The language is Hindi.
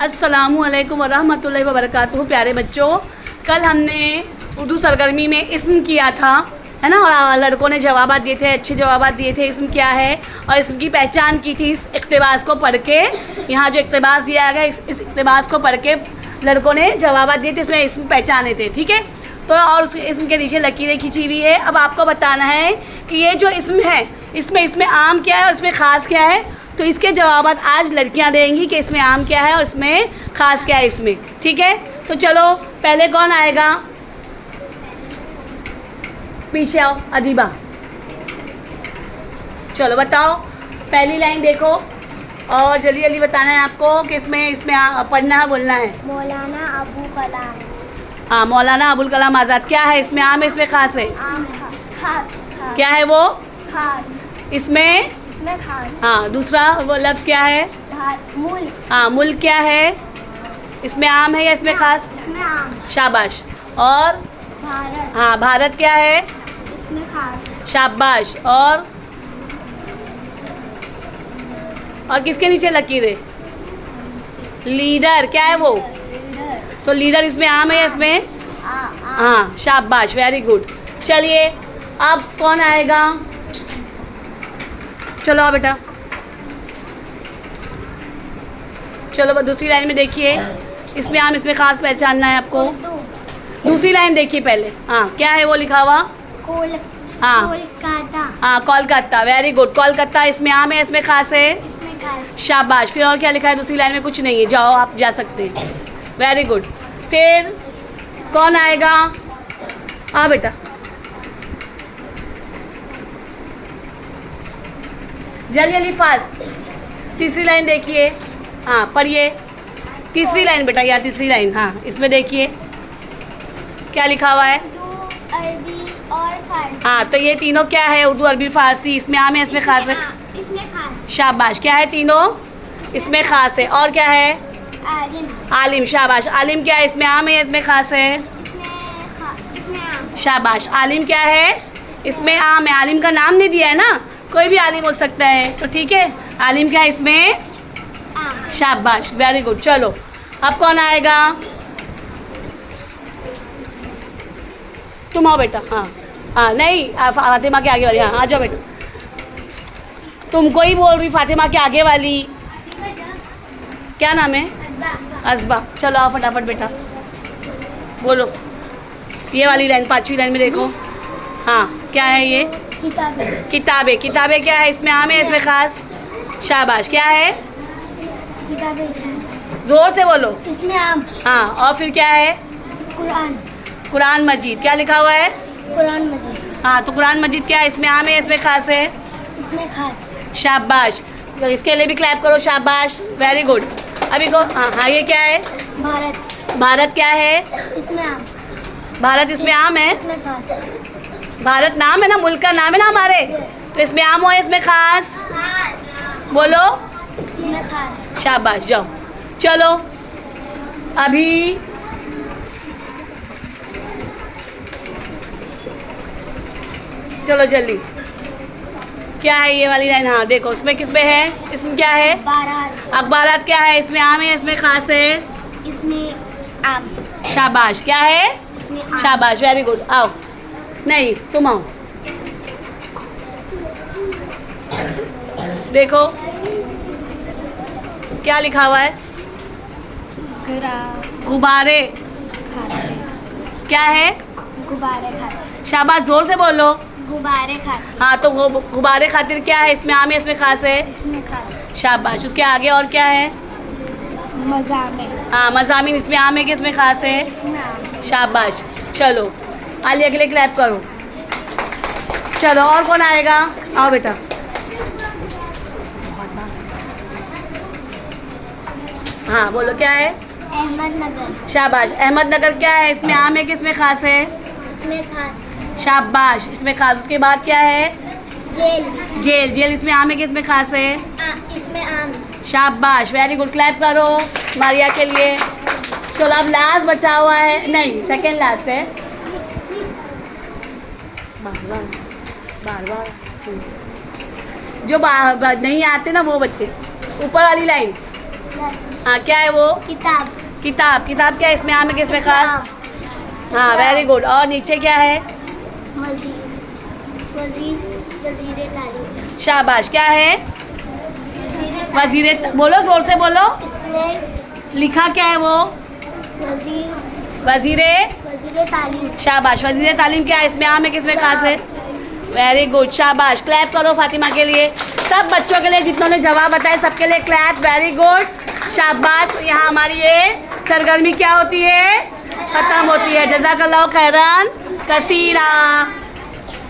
अस्सलामु अलैकुम वरहमतुल्लाहि वबरकातुहू। प्यारे बच्चों, कल हमने उर्दू सरगर्मी में इस्म किया था, है ना, और लड़कों ने जवाब दिए थे, अच्छे जवाब दिए थे इस्म क्या है, और इसम की पहचान की थी। इस इक़्तिबास को पढ़ के, यहाँ जो इक़्तिबास दिया गया इस इक़्तिबास को पढ़ के लड़कों ने जवाब दिए थे, इसमें इस्म पहचाने थे। ठीक है, तो और उस इस्म के नीचे लकीरें खींची हुई है। अब आपको बताना है कि ये जो इस्म है इसमें आम क्या है और इसमें ख़ास क्या है। तो इसके जवाब आज लड़कियां देंगी कि इसमें आम क्या है और इसमें ख़ास क्या है इसमें। ठीक है, तो चलो पहले कौन आएगा, पीछे आओ अदीबा। चलो बताओ, पहली लाइन देखो और जल्दी जल्दी बताना है आपको कि इसमें पढ़ना है, बोलना है। मौलाना अबुल कलाम। हाँ, मौलाना अबुल कलाम आज़ाद। क्या है इसमें आम है, इसमें ख़ास है। आम खास। क्या है वो खास। इसमें खास। हाँ, दूसरा वो लफ्ज़ क्या है, मुल। हाँ मुल्क क्या है, इसमें आम है या इसमें ख़ास। इसमें आम। शाबाश। और भारत। हाँ, भारत क्या है, इसमें खास। शाबाश। और किसके नीचे लकीरें, लीडर क्या है वो, तो लीडर इसमें आम है या इसमें, हाँ शाबाश, वेरी गुड। चलिए अब कौन आएगा, चलो आओ बेटा। चलो दूसरी लाइन में देखिए, इसमें आम इसमें ख़ास पहचानना है आपको। दूसरी लाइन देखिए पहले, हाँ क्या है वो लिखा हुआ, हाँ कोलकाता। हाँ कोलकाता, वेरी गुड। कोलकाता इसमें आम है इसमें ख़ास है, इसमें खास। शाबाश। फिर और क्या लिखा है दूसरी लाइन में, कुछ नहीं है, जाओ आप जा सकते हैं, वेरी गुड। फिर कौन आएगा, आ बेटा जल्दी जल्दी फास्ट। तीसरी लाइन देखिए, हाँ पढ़िए तीसरी लाइन बेटा, या तीसरी लाइन, हाँ इसमें देखिए क्या लिखा हुआ है, उर्दू, अरबी और फारसी। हाँ तो ये तीनों क्या है, उर्दू अरबी फ़ारसी। इसमें आम है इसमें ख़ास है, इसमें खास। शाबाश। क्या है तीनों, इसमें ख़ास है। और क्या है, आलिम। आलिम, शाबाश। आलिम क्या है, इसमें आम है इसमें ख़ास है, इसमें आम। शाबाश। आलिम क्या है, इसमें आम है। आलिम का नाम नहीं दिया है ना, कोई भी आलिम हो सकता है, तो ठीक है। आलिम क्या है इसमें, आम। शाबाश, वेरी गुड। चलो अब कौन आएगा, तुम आओ बेटा। हाँ हाँ नहीं, फातिमा के आगे वाली, हाँ आ जाओ बेटा। तुमको ही बोल रही, फातिमा के आगे वाली, क्या नाम है, असबा। चलो आओ फटाफट बेटा, बोलो ये वाली लाइन, पांचवी लाइन में देखो, हाँ क्या है ये, किताबें। किताबें। किताबें क्या है, इसमें आम है इसमें ख़ास, शाबाश। क्या है, किताबें। ज़ोर से बोलो। इसमें आम। हाँ, और फिर क्या है, कुरान। कुरान मजीद। क्या लिखा हुआ है, कुरान मजीद। हाँ तो कुरान मजीद क्या है, इसमें आम है इसमें ख़ास है, इसमें खास। शाबाश। तो इसके लिए भी क्लैप करो, शाबाश, वेरी गुड। अभी को हाँ ये क्या है, भारत। भारत क्या है, इसमें आम। भारत इसमें आम है, इसमें खास। भारत नाम है ना, मुल्क का नाम है ना हमारे, तो इसमें आम हो इसमें ख़ास, बोलो इसमें खास। शाबाश। जाओ चलो अभी चलो जल्दी, क्या है ये वाली लाइन, हाँ देखो उसमें किसमें है, इसमें क्या है, बारात। अखबारात क्या है, इसमें आम है इसमें ख़ास है, इसमें आम। शाबाश। क्या है, इसमें आम। शाबाश, वेरी गुड। आओ, नहीं तुम आओ, देखो क्या लिखा हुआ है, गुब्बारे। क्या है, गुब्बारे खातिर। शाबाश, जोर से बोलो। गुब्बारे खातिर। हाँ तो वो गुब्बारे खातिर क्या है, इसमें आम है इसमें ख़ास है, इसमें खास। शाबाश। उसके आगे और क्या है, मज़ामे। हाँ मज़ामीन। इसमें आम है कि इसमें ख़ास है, इसमें आम। शाबाश। चलो आलिया के लिए क्लैप करो। चलो और कौन आएगा, आओ बेटा। हाँ बोलो क्या है, अहमदनगर। शाबाश। अहमदनगर क्या है, इसमें आम है कि इसमें ख़ास है, इसमें खास। शाबाश, इसमें ख़ास। उसके बाद क्या है, जेल। जेल। जेल इसमें आम है कि इसमें ख़ास है, इसमें आम। शाबाश, वेरी गुड। क्लैप करो मारिया के लिए। चलो अब लास्ट बचा हुआ है, नहीं सेकंड लास्ट है, बार बार जो नहीं आते ना वो बच्चे, ऊपर वाली लाइन हाँ, क्या है वो? किताब किताब। किताब क्या है इसमें आम है, किसमें खास? हाँ, वेरी गुड। और नीचे क्या है? वजीर तालीम। शाबाश। क्या है? वजीर। बोलो, जोर से बोलो। इसमें लिखा क्या है वो? वजीर। वजीर तालीम। शाबाश। वजीर तालीम क्या है इसमें आम है, किसमें खास है? वेरी गुड, शाबाश। क्लैप करो फातिमा के लिए। सब बच्चों के लिए जितनों ने जवाब बताए सबके लिए क्लैप। वेरी गुड, शाबाश। यहाँ हमारी ये सरगर्मी क्या होती है? ख़त्म होती है। जज़ाकल्लाह खैरन कसीरा।